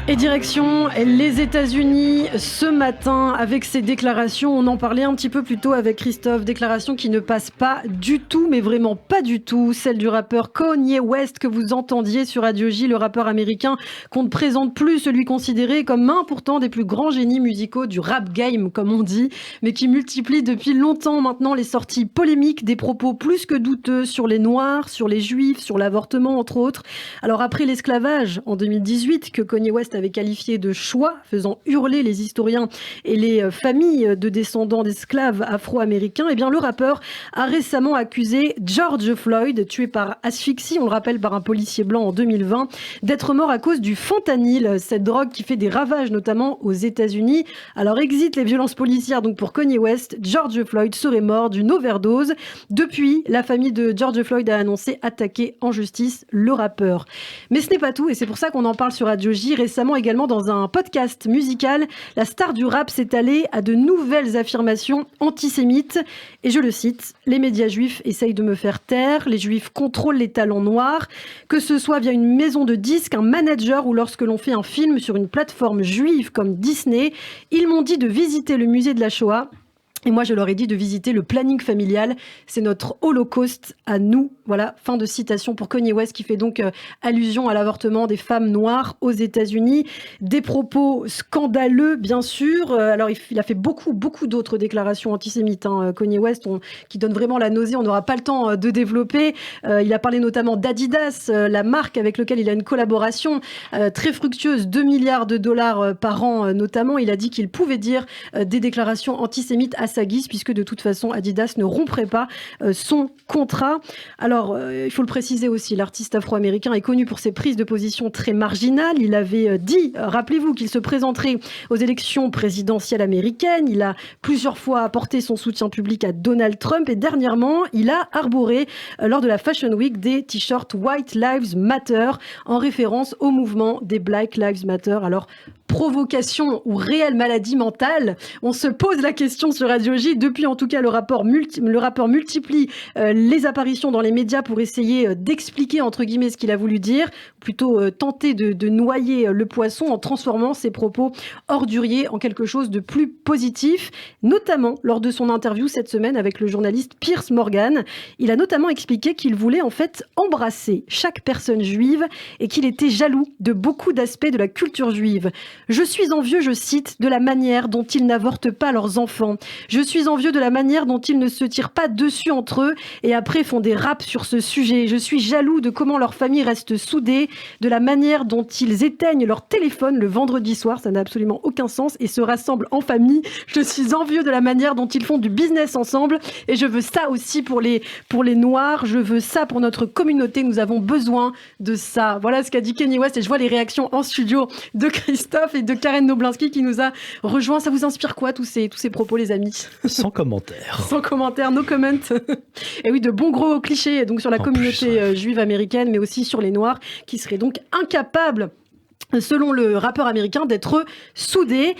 Et direction les États-Unis ce matin avec ces déclarations. On en parlait un petit peu plus tôt avec Christophe. Déclarations qui ne passent pas du tout, mais vraiment pas du tout. Celle du rappeur Kanye West que vous entendiez sur Radio J, le rappeur américain qu'on ne présente plus, celui considéré comme un pourtant des plus grands génies musicaux du rap game, comme on dit, mais qui multiplie depuis longtemps maintenant les sorties polémiques, des propos plus que douteux sur les Noirs, sur les Juifs, sur l'avortement entre autres. Alors après l'esclavage en 2018 que Kanye West avait qualifié de choix, faisant hurler les historiens et les familles de descendants d'esclaves afro-américains, eh bien le rappeur a récemment accusé George Floyd, tué par asphyxie, on le rappelle, par un policier blanc en 2020, d'être mort à cause du fentanyl, cette drogue qui fait des ravages notamment aux États-Unis. Alors exit les violences policières donc pour Kanye West, George Floyd serait mort d'une overdose. Depuis, la famille de George Floyd a annoncé attaquer en justice le rappeur. Mais ce n'est pas tout et c'est pour ça qu'on en parle sur Radio J. Récemment également dans un podcast musical, la star du rap s'est allée à de nouvelles affirmations antisémites. Et je le cite, « Les médias juifs essayent de me faire taire, les juifs contrôlent les talents noirs, que ce soit via une maison de disques, un manager ou lorsque l'on fait un film sur une plateforme juive comme Disney. Ils m'ont dit de visiter le musée de la Shoah. Et moi, je leur ai dit de visiter le planning familial. C'est notre holocauste à nous. » Voilà, fin de citation pour Kanye West qui fait donc allusion à l'avortement des femmes noires aux États-Unis. Des propos scandaleux, bien sûr. Alors, il a fait beaucoup d'autres déclarations antisémites, Kanye West, qui donnent vraiment la nausée. On n'aura pas le temps de développer. Il a parlé notamment d'Adidas, la marque avec laquelle il a une collaboration très fructueuse, 2 milliards de dollars par an notamment. Il a dit qu'il pouvait dire des déclarations antisémites à sa guise, puisque de toute façon, Adidas ne romprait pas son contrat. Alors, il faut le préciser aussi, l'artiste afro-américain est connu pour ses prises de position très marginales. Il avait dit, rappelez-vous, qu'il se présenterait aux élections présidentielles américaines. Il a plusieurs fois apporté son soutien public à Donald Trump et dernièrement, il a arboré lors de la Fashion Week des t-shirts White Lives Matter en référence au mouvement des Black Lives Matter. Alors, provocation ou réelle maladie mentale? On se pose la question sur Radio J. Depuis, en tout cas, le rappeur multiplie les apparitions dans les médias pour essayer d'expliquer, entre guillemets, ce qu'il a voulu dire, plutôt tenter de noyer le poisson en transformant ses propos orduriers en quelque chose de plus positif, notamment lors de son interview cette semaine avec le journaliste Piers Morgan. Il a notamment expliqué qu'il voulait en fait embrasser chaque personne juive et qu'il était jaloux de beaucoup d'aspects de la culture juive. Je suis envieux, je cite, de la manière dont ils n'avortent pas leurs enfants. Je suis envieux de la manière dont ils ne se tirent pas dessus entre eux et après font des raps sur ce sujet. Je suis jaloux de comment leur famille reste soudée, de la manière dont ils éteignent leur téléphone le vendredi soir, ça n'a absolument aucun sens, et se rassemblent en famille. Je suis envieux de la manière dont ils font du business ensemble et je veux ça aussi pour les Noirs. Je veux ça pour notre communauté. Nous avons besoin de ça. Voilà ce qu'a dit Kanye West et je vois les réactions en studio de Christophe et de Karen Noblinski qui nous a rejoint. Ça vous inspire quoi, tous ces propos, les amis? Sans commentaire. Sans commentaire, no comment. Et oui, de bons gros clichés donc sur la communauté juive américaine, mais aussi sur les Noirs, qui seraient donc incapables, selon le rappeur américain, d'être soudés.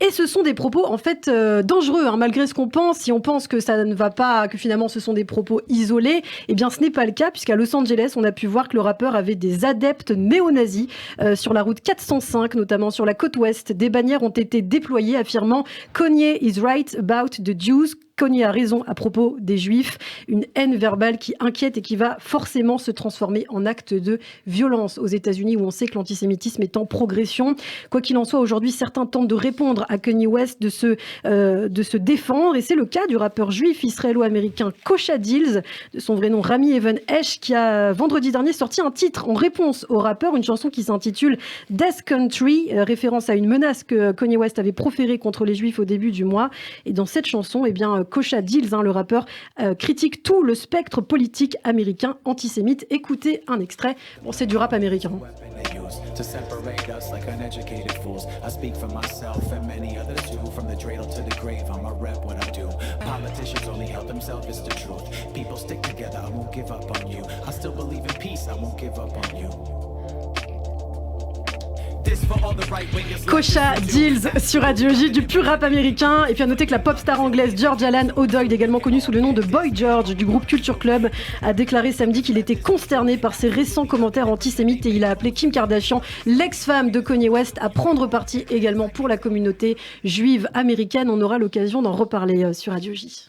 Et ce sont des propos en fait dangereux, malgré ce qu'on pense. Si on pense que ça ne va pas, que finalement ce sont des propos isolés, eh bien ce n'est pas le cas, puisqu'à Los Angeles, on a pu voir que le rappeur avait des adeptes néo-nazis sur la route 405, notamment sur la côte ouest. Des bannières ont été déployées affirmant « Kanye is right about the Jews ». Kanye a raison à propos des Juifs, une haine verbale qui inquiète et qui va forcément se transformer en acte de violence aux États-Unis, où on sait que l'antisémitisme est en progression. Quoi qu'il en soit, aujourd'hui, certains tentent de répondre à Kanye West, de se défendre, et c'est le cas du rappeur juif israélo-américain Kosha Dillz, de son vrai nom Rami Even Esh, qui a vendredi dernier sorti un titre en réponse au rappeur, une chanson qui s'intitule Death Country, référence à une menace que Kanye West avait proférée contre les Juifs au début du mois. Et dans cette chanson, eh bien, Kosha Dillz, le rappeur, critique tout le spectre politique américain antisémite. Écoutez un extrait. Bon, c'est du rap américain. To separate us like uneducated fools. I speak for myself and many others too. From the cradle to the grave, I'm a rep what I do. Politicians only help themselves, it's the truth. People stick together, I won't give up on you. I still believe in peace, I won't give up on you. Kocha Dills sur Radio J, du pur rap américain. Et puis à noter que la pop star anglaise Georgia Allan O'Doyle, également connue sous le nom de Boy George du groupe Culture Club, a déclaré samedi qu'il était consterné par ses récents commentaires antisémites et il a appelé Kim Kardashian, l'ex-femme de Kanye West, à prendre parti également pour la communauté juive américaine. On aura l'occasion d'en reparler sur Radio J.